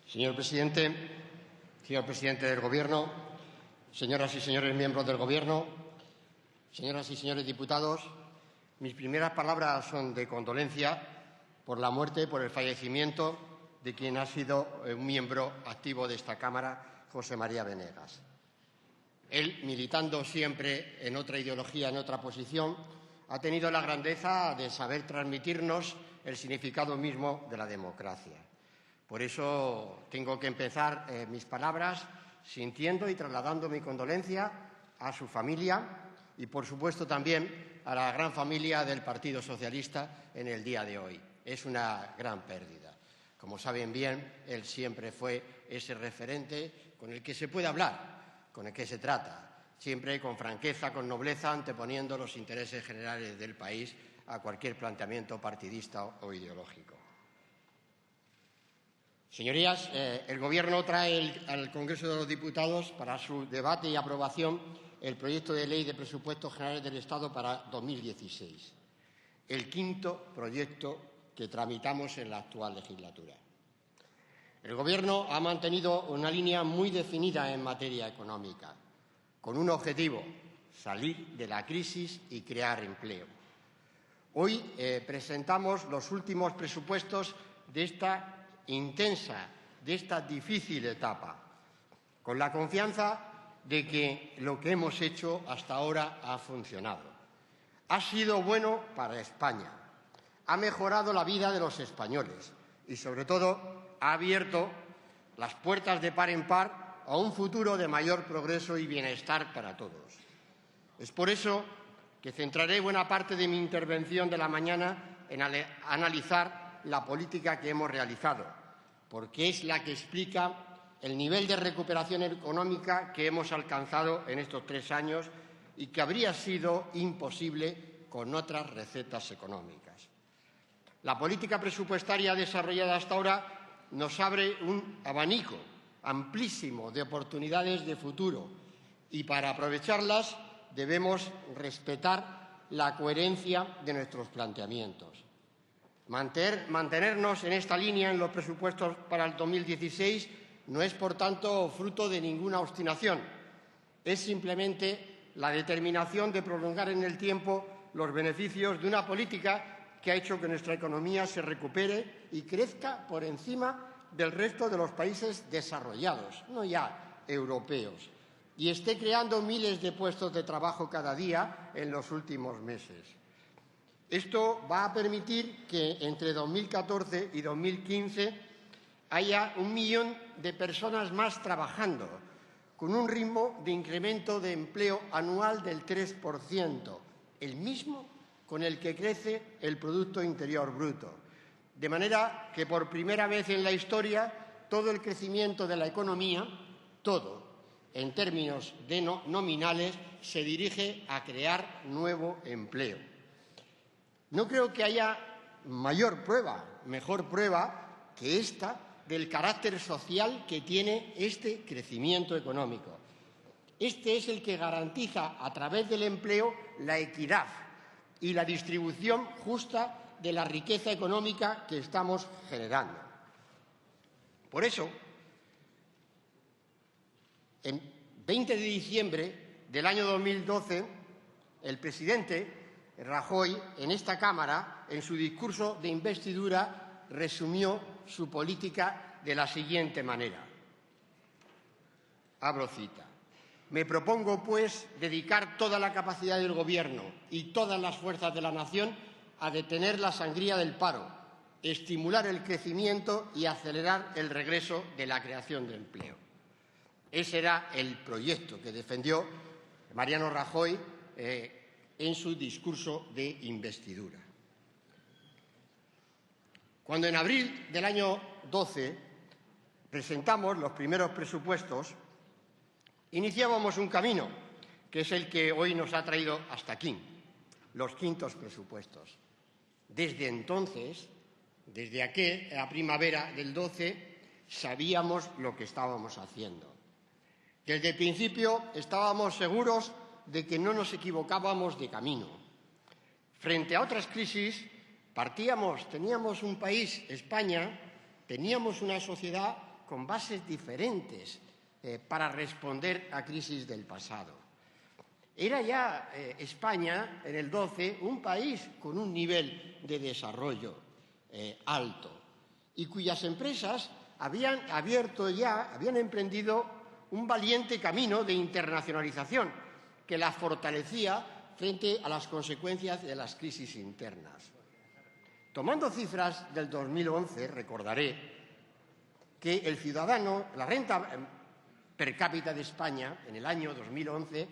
Señor presidente del Gobierno, señoras y señores miembros del Gobierno, señoras y señores diputados, mis primeras palabras son de condolencia por la muerte, por el fallecimiento de quien ha sido un miembro activo de esta Cámara, José María Venegas. Él, militando siempre en otra ideología, en otra posición, ha tenido la grandeza de saber transmitirnos el significado mismo de la democracia. Por eso tengo que empezar mis palabras sintiendo y trasladando mi condolencia a su familia y, por supuesto, también a la gran familia del Partido Socialista en el día de hoy. Es una gran pérdida. Como saben bien, él siempre fue ese referente con el que se puede hablar, con el que se trata, siempre con franqueza, con nobleza, anteponiendo los intereses generales del país a cualquier planteamiento partidista o ideológico. Señorías, el Gobierno trae al Congreso de los Diputados para su debate y aprobación el proyecto de Ley de Presupuestos Generales del Estado para 2016, el quinto proyecto que tramitamos en la actual legislatura. El Gobierno ha mantenido una línea muy definida en materia económica, con un objetivo: salir de la crisis y crear empleo. Hoy presentamos los últimos presupuestos de esta intensa, de esta difícil etapa, con la confianza de que lo que hemos hecho hasta ahora ha funcionado. Ha sido bueno para España, ha mejorado la vida de los españoles y, sobre todo, ha abierto las puertas de par en par a un futuro de mayor progreso y bienestar para todos. Es por eso que centraré buena parte de mi intervención de la mañana en analizar la política que hemos realizado, porque es la que explica el nivel de recuperación económica que hemos alcanzado en estos 3 años y que habría sido imposible con otras recetas económicas. La política presupuestaria desarrollada hasta ahora nos abre un abanico amplísimo de oportunidades de futuro y, para aprovecharlas, debemos respetar la coherencia de nuestros planteamientos. Mantenernos en esta línea en los presupuestos para el 2016 no es, por tanto, fruto de ninguna obstinación. Es simplemente la determinación de prolongar en el tiempo los beneficios de una política que ha hecho que nuestra economía se recupere y crezca por encima del resto de los países desarrollados, no ya europeos, y esté creando miles de puestos de trabajo cada día en los últimos meses. Esto va a permitir que entre 2014 y 2015 haya 1 millón de personas más trabajando, con un ritmo de incremento de empleo anual del 3%, el mismo con el que crece el Producto Interior Bruto. De manera que, por primera vez en la historia, todo el crecimiento de la economía, todo, en términos nominales, se dirige a crear nuevo empleo. No creo que haya mejor prueba que esta del carácter social que tiene este crecimiento económico. Este es el que garantiza, a través del empleo, la equidad y la distribución justa de la riqueza económica que estamos generando. Por eso, en 20 de diciembre del año 2012, el presidente Rajoy, en esta Cámara, en su discurso de investidura, resumió su política de la siguiente manera. Abro cita. Me propongo, pues, dedicar toda la capacidad del Gobierno y todas las fuerzas de la nación a detener la sangría del paro, estimular el crecimiento y acelerar el regreso de la creación de empleo. Ese era el proyecto que defendió Mariano Rajoy en su discurso de investidura. Cuando en abril del año 12 presentamos los primeros presupuestos, iniciábamos un camino, que es el que hoy nos ha traído hasta aquí, los quintos presupuestos. Desde entonces, desde aquella primavera del 12, sabíamos lo que estábamos haciendo. Desde el principio estábamos seguros de que no nos equivocábamos de camino. Frente a otras crisis, teníamos un país, España, teníamos una sociedad con bases diferentes para responder a crisis del pasado. Era ya España, en el 12, un país con un nivel de desarrollo alto y cuyas empresas habían emprendido un valiente camino de internacionalización que las fortalecía frente a las consecuencias de las crisis internas. Tomando cifras del 2011, recordaré que el ciudadano, la renta per cápita de España en el año 2011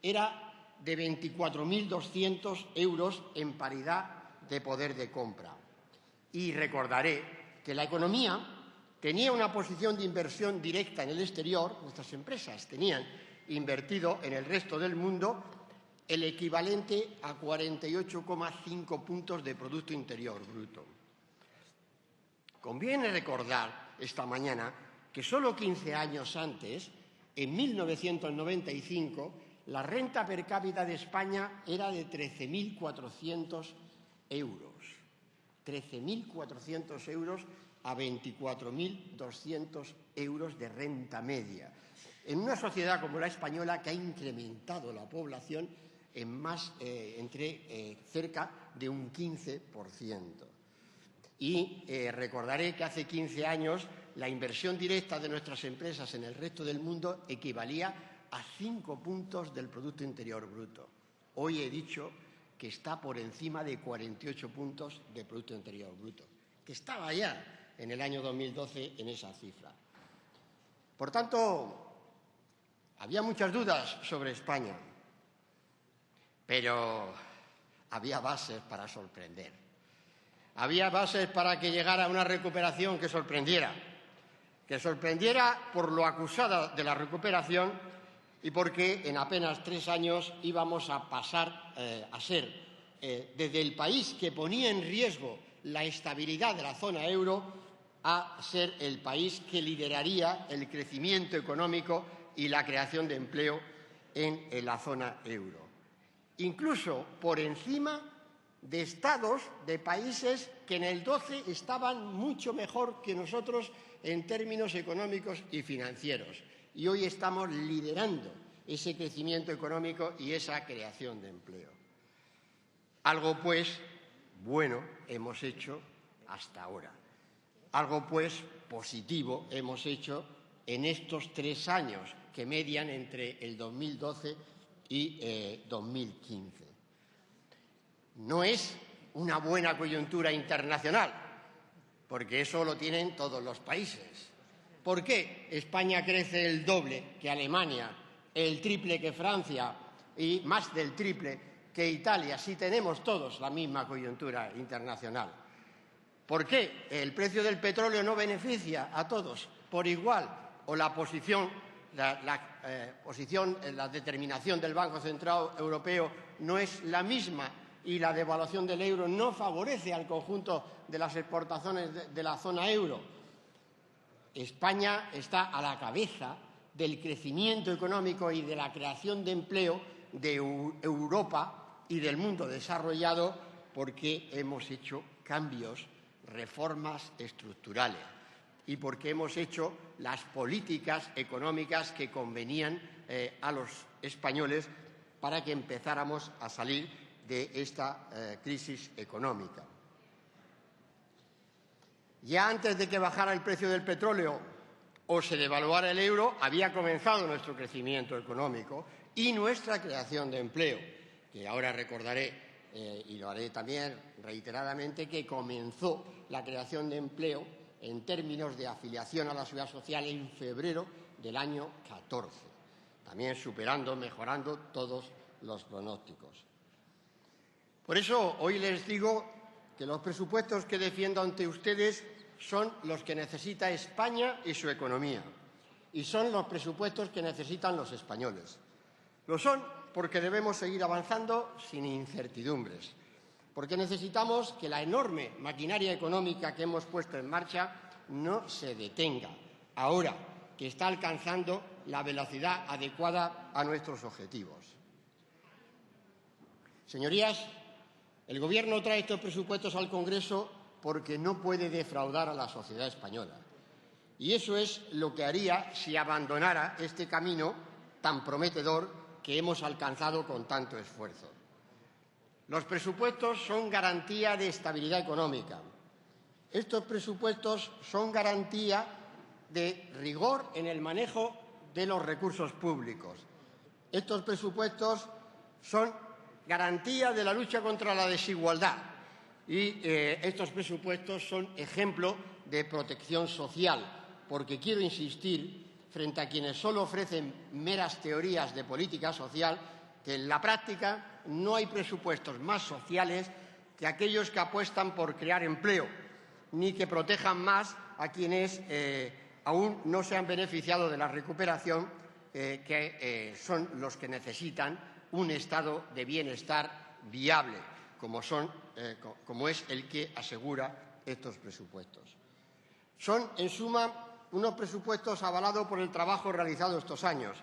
era de 24.200 euros en paridad de poder de compra. Y recordaré que la economía tenía una posición de inversión directa en el exterior, nuestras empresas tenían invertido en el resto del mundo el equivalente a 48,5 puntos de Producto Interior Bruto. Conviene recordar esta mañana que solo 15 años antes, en 1995, la renta per cápita de España era de 13.400 euros. 13.400 euros a 24.200 euros de renta media. En una sociedad como la española que ha incrementado la población en cerca de un 15%. Y recordaré que hace 15 años la inversión directa de nuestras empresas en el resto del mundo equivalía a 5 puntos del Producto Interior Bruto. Hoy he dicho que está por encima de 48 puntos del Producto Interior Bruto, que estaba ya en el año 2012 en esa cifra. Por tanto, había muchas dudas sobre España, pero había bases para sorprender. Había bases para que llegara una recuperación que sorprendiera por lo acusada de la recuperación y porque en apenas 3 años íbamos a pasar a ser, desde el país que ponía en riesgo la estabilidad de la zona euro, a ser el país que lideraría el crecimiento económico y la creación de empleo en la zona euro. Incluso por encima de estados, de países que en el 12 estaban mucho mejor que nosotros en términos económicos y financieros. Y hoy estamos liderando ese crecimiento económico y esa creación de empleo. Algo, pues, bueno hemos hecho hasta ahora. Algo, pues, positivo hemos hecho en estos 3 años que median entre el 2012 y 2015. No es una buena coyuntura internacional, porque eso lo tienen todos los países. ¿Por qué España crece el doble que Alemania, el triple que Francia y más del triple que Italia, si tenemos todos la misma coyuntura internacional? ¿Por qué el precio del petróleo no beneficia a todos por igual? O la determinación del Banco Central Europeo no es la misma y la devaluación del euro no favorece al conjunto de las exportaciones de la zona euro. España está a la cabeza del crecimiento económico y de la creación de empleo de Europa y del mundo desarrollado porque hemos hecho cambios, reformas estructurales y porque hemos hecho las políticas económicas que convenían a los españoles para que empezáramos a salir de esta crisis económica. Ya antes de que bajara el precio del petróleo o se devaluara el euro, había comenzado nuestro crecimiento económico y nuestra creación de empleo, que ahora recordaré y lo haré también reiteradamente, que comenzó la creación de empleo en términos de afiliación a la Seguridad Social en febrero del año 14, también superando, mejorando todos los pronósticos. Por eso hoy les digo que los presupuestos que defiendo ante ustedes son los que necesita España y su economía, y son los presupuestos que necesitan los españoles. Lo son porque debemos seguir avanzando sin incertidumbres, porque necesitamos que la enorme maquinaria económica que hemos puesto en marcha no se detenga, ahora que está alcanzando la velocidad adecuada a nuestros objetivos. Señorías, el Gobierno trae estos presupuestos al Congreso porque no puede defraudar a la sociedad española. Y eso es lo que haría si abandonara este camino tan prometedor que hemos alcanzado con tanto esfuerzo. Los presupuestos son garantía de estabilidad económica. Estos presupuestos son garantía de rigor en el manejo de los recursos públicos. Estos presupuestos son garantía de la lucha contra la desigualdad y estos presupuestos son ejemplo de protección social, porque quiero insistir, frente a quienes solo ofrecen meras teorías de política social, que en la práctica no hay presupuestos más sociales que aquellos que apuestan por crear empleo, ni que protejan más a quienes aún no se han beneficiado de la recuperación, que son los que necesitan un estado de bienestar viable, como es el que asegura estos presupuestos. Son, en suma, unos presupuestos avalados por el trabajo realizado estos años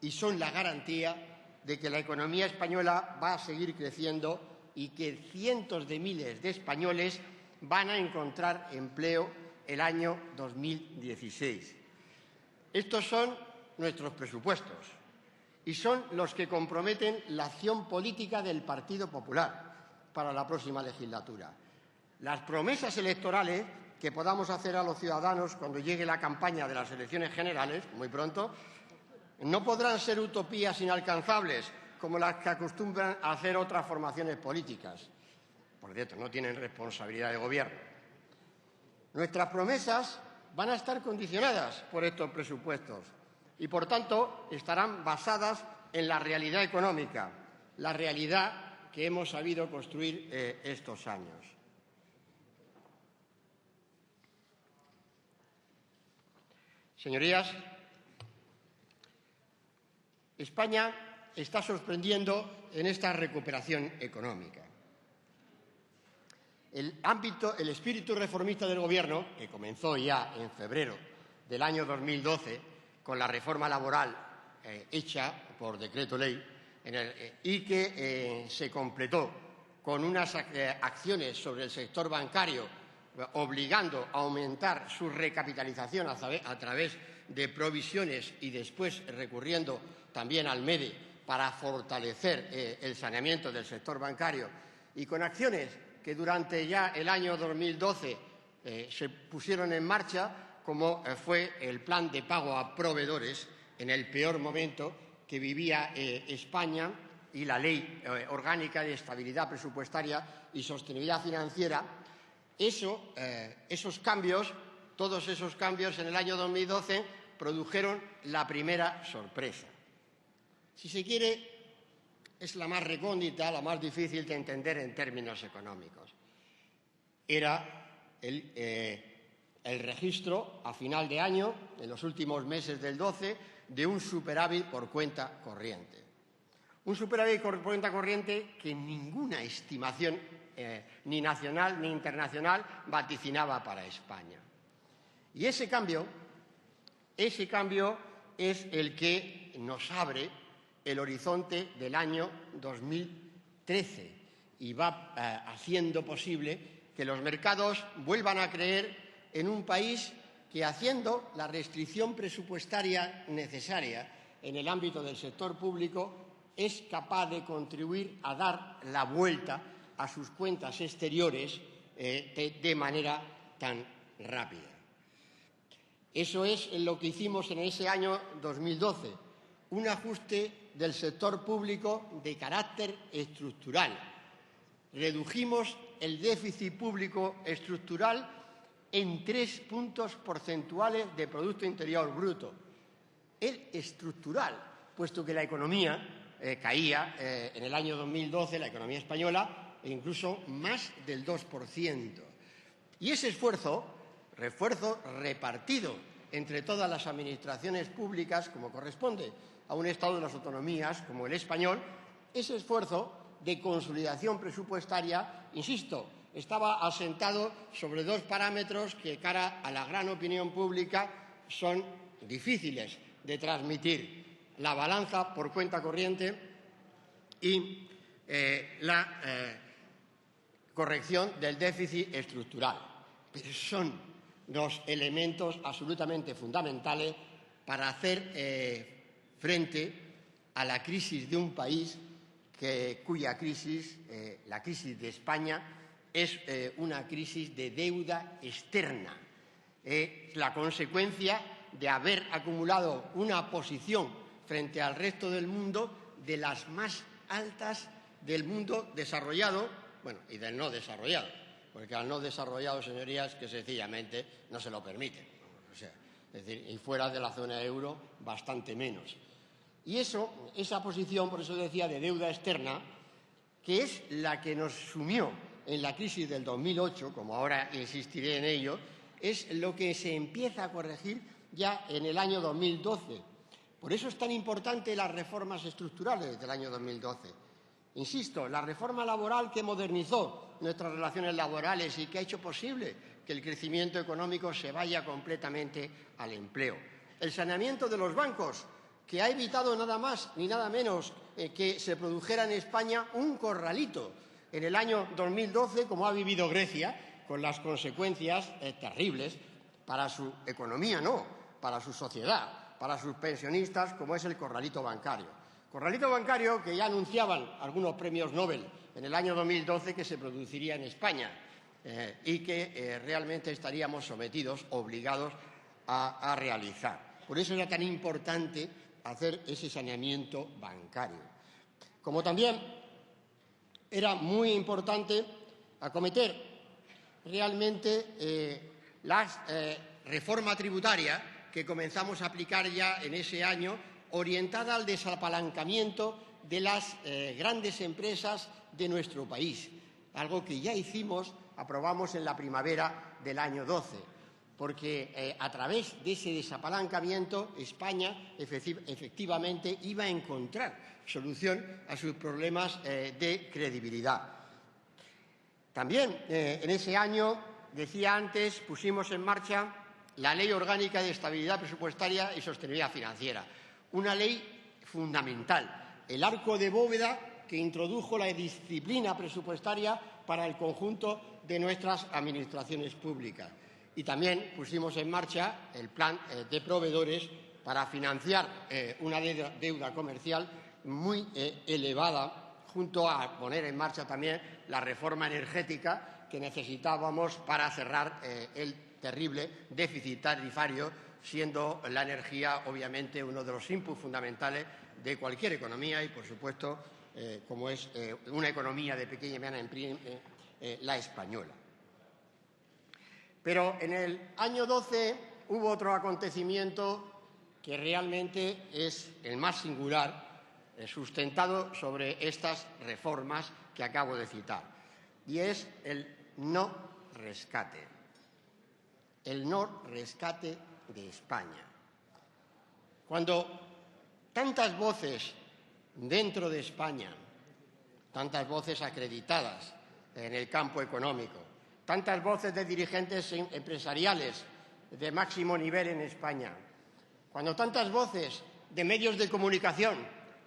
y son la garantía de que la economía española va a seguir creciendo y que cientos de miles de españoles van a encontrar empleo el año 2016. Estos son nuestros presupuestos y son los que comprometen la acción política del Partido Popular para la próxima legislatura. Las promesas electorales que podamos hacer a los ciudadanos cuando llegue la campaña de las elecciones generales, muy pronto, no podrán ser utopías inalcanzables como las que acostumbran a hacer otras formaciones políticas. Por cierto, no tienen responsabilidad de gobierno. Nuestras promesas van a estar condicionadas por estos presupuestos y, por tanto, estarán basadas en la realidad económica, la realidad que hemos sabido construir estos años. Señorías, España está sorprendiendo en esta recuperación económica. El espíritu reformista del Gobierno, que comenzó ya en febrero del año 2012 con la reforma laboral hecha por decreto ley y que se completó con unas acciones sobre el sector bancario obligando a aumentar su recapitalización a través de provisiones y después recurriendo también al MEDE para fortalecer el saneamiento del sector bancario y con acciones que durante ya el año 2012 se pusieron en marcha, como fue el plan de pago a proveedores en el peor momento que vivía España y la Ley Orgánica de Estabilidad Presupuestaria y Sostenibilidad Financiera. Esos cambios, todos esos cambios en el año 2012 produjeron la primera sorpresa. Si se quiere, es la más recóndita, la más difícil de entender en términos económicos. Era el registro a final de año, en los últimos meses del 12, de un superávit por cuenta corriente. Un superávit por cuenta corriente que ninguna estimación ni nacional ni internacional vaticinaba para España. Y ese cambio es el que nos abre el horizonte del año 2013 y va haciendo posible que los mercados vuelvan a creer en un país que, haciendo la restricción presupuestaria necesaria en el ámbito del sector público, es capaz de contribuir a dar la vuelta a sus cuentas exteriores de manera tan rápida. Eso es lo que hicimos en ese año 2012, un ajuste del sector público de carácter estructural. Redujimos el déficit público estructural en 3 puntos porcentuales de Producto Interior Bruto. El estructural, puesto que la economía caía en el año 2012, la economía española, incluso más del 2%. Y ese refuerzo repartido entre todas las administraciones públicas, como corresponde a un Estado de las autonomías como el español, ese esfuerzo de consolidación presupuestaria, insisto, estaba asentado sobre 2 parámetros que, cara a la gran opinión pública, son difíciles de transmitir: la balanza por cuenta corriente y la corrección del déficit estructural. Pero son los elementos absolutamente fundamentales para hacer frente a la crisis de un país cuya crisis, la crisis de España, es una crisis de deuda externa. La consecuencia de haber acumulado una posición frente al resto del mundo de las más altas del mundo desarrollado, bueno, y del no desarrollado, porque al no desarrollado, señorías, que sencillamente no se lo permiten. O sea, es decir, y fuera de la zona euro, bastante menos. Y esa posición, por eso decía, de deuda externa, que es la que nos sumió en la crisis del 2008, como ahora insistiré en ello, es lo que se empieza a corregir ya en el año 2012. Por eso es tan importante las reformas estructurales del año 2012. Insisto, la reforma laboral que modernizó nuestras relaciones laborales y que ha hecho posible que el crecimiento económico se vaya completamente al empleo. El saneamiento de los bancos, que ha evitado nada más ni nada menos que se produjera en España un corralito en el año 2012, como ha vivido Grecia, con las consecuencias terribles para su economía, no, para su sociedad, para sus pensionistas, como es el corralito bancario. Corralito bancario que ya anunciaban algunos premios Nobel en el año 2012 que se produciría en España y que realmente estaríamos sometidos, obligados a realizar. Por eso era tan importante hacer ese saneamiento bancario. Como también era muy importante acometer realmente la reforma tributaria que comenzamos a aplicar ya en ese año, orientada al desapalancamiento de las grandes empresas de nuestro país, algo que ya aprobamos en la primavera del año 12, porque a través de ese desapalancamiento España efectivamente iba a encontrar solución a sus problemas de credibilidad. También en ese año, decía antes, pusimos en marcha la Ley Orgánica de Estabilidad Presupuestaria y Sostenibilidad Financiera, una ley fundamental, el arco de bóveda que introdujo la disciplina presupuestaria para el conjunto de nuestras administraciones públicas. Y también pusimos en marcha el plan de proveedores para financiar una deuda comercial muy elevada, junto a poner en marcha también la reforma energética que necesitábamos para cerrar el terrible déficit tarifario, siendo la energía, obviamente, uno de los inputs fundamentales de cualquier economía y, por supuesto, como es una economía de pequeña y mediana empresa, la española. Pero en el año 12 hubo otro acontecimiento que realmente es el más singular, sustentado sobre estas reformas que acabo de citar, y es el no rescate. El no rescate de España. Cuando tantas voces dentro de España, tantas voces acreditadas en el campo económico, tantas voces de dirigentes empresariales de máximo nivel en España, cuando tantas voces de medios de comunicación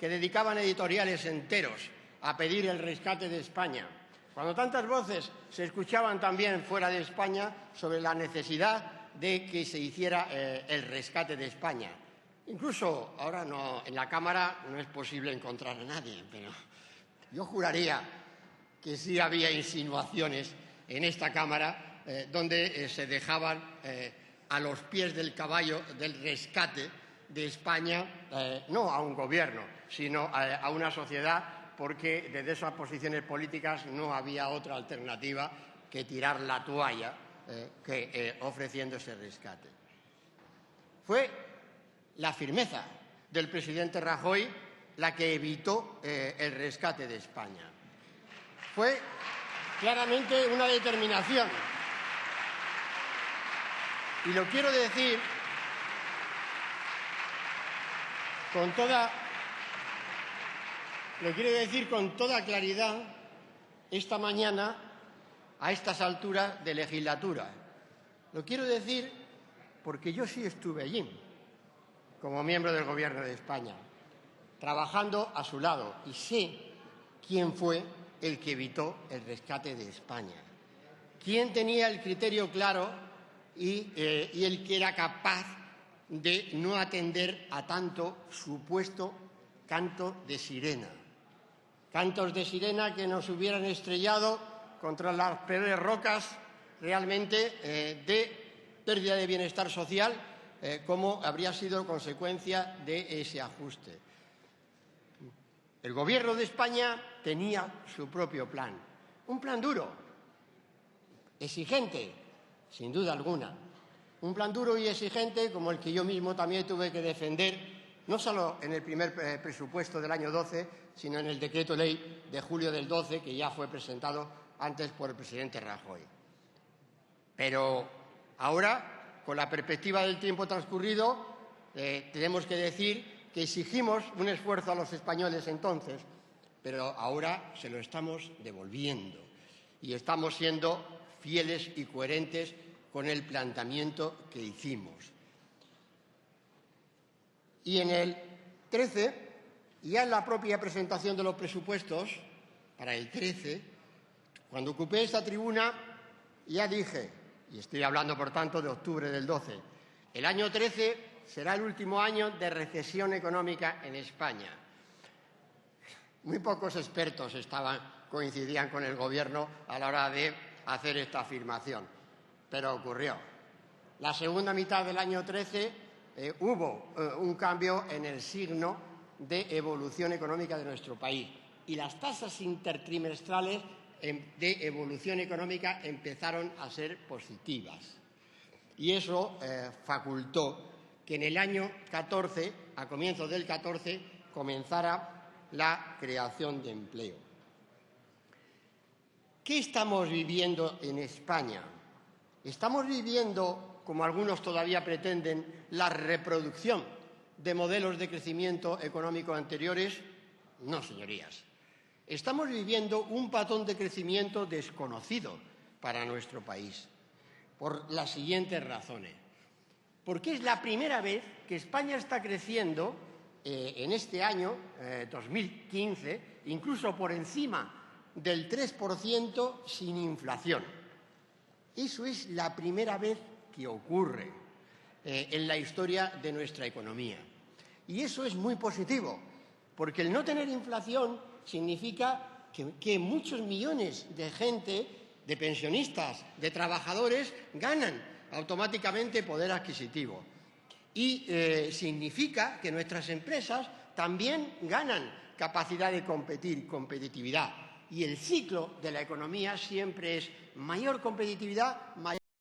que dedicaban editoriales enteros a pedir el rescate de España, cuando tantas voces se escuchaban también fuera de España sobre la necesidad de que se hiciera el rescate de España. Incluso ahora en la Cámara no es posible encontrar a nadie, pero yo juraría que sí había insinuaciones en esta Cámara donde se dejaban a los pies del caballo del rescate de España, no a un gobierno, sino a una sociedad, porque desde esas posiciones políticas no había otra alternativa que tirar la toalla ofreciendo ese rescate. Fue la firmeza del presidente Rajoy la que evitó el rescate de España. Fue claramente una determinación. Y lo quiero decir con toda claridad esta mañana a estas alturas de legislatura. Lo quiero decir porque yo sí estuve allí, como miembro del Gobierno de España, trabajando a su lado, y sé quién fue el que evitó el rescate de España. ¿Quién tenía el criterio claro y el que era capaz de no atender a tanto supuesto canto de sirena. Cantos de sirena que nos hubieran estrellado contra las peores rocas realmente de pérdida de bienestar social, como habría sido consecuencia de ese ajuste. El Gobierno de España tenía su propio plan, un plan duro, exigente, sin duda alguna, un plan duro y exigente como el que yo mismo también tuve que defender, no solo en el primer presupuesto del año 12, sino en el decreto ley de julio del 12, que ya fue presentado antes por el presidente Rajoy. Pero ahora, con la perspectiva del tiempo transcurrido, tenemos que decir que exigimos un esfuerzo a los españoles entonces, pero ahora se lo estamos devolviendo y estamos siendo fieles y coherentes con el planteamiento que hicimos. Y en el 13, ya en la propia presentación de los presupuestos, para el 13, cuando ocupé esta tribuna, ya dije, y estoy hablando por tanto de octubre del 12, el año 13 será el último año de recesión económica en España. Muy pocos expertos coincidían con el Gobierno a la hora de hacer esta afirmación, pero ocurrió. La segunda mitad del año 13 hubo un cambio en el signo de evolución económica de nuestro país y las tasas intertrimestrales de evolución económica empezaron a ser positivas. Y eso facultó que en el año 14, a comienzos del 14, comenzara la creación de empleo. ¿Qué estamos viviendo en España? ¿Estamos viviendo, como algunos todavía pretenden, la reproducción de modelos de crecimiento económico anteriores? No, señorías. Estamos viviendo un patrón de crecimiento desconocido para nuestro país, por las siguientes razones. Porque es la primera vez que España está creciendo en este año, 2015, incluso por encima del 3% sin inflación. Eso es la primera vez que ocurre en la historia de nuestra economía. Y eso es muy positivo, porque el no tener inflación significa que muchos millones de gente, de pensionistas, de trabajadores, ganan automáticamente poder adquisitivo. Y significa que nuestras empresas también ganan capacidad de competir, competitividad. Y el ciclo de la economía siempre es mayor competitividad, mayor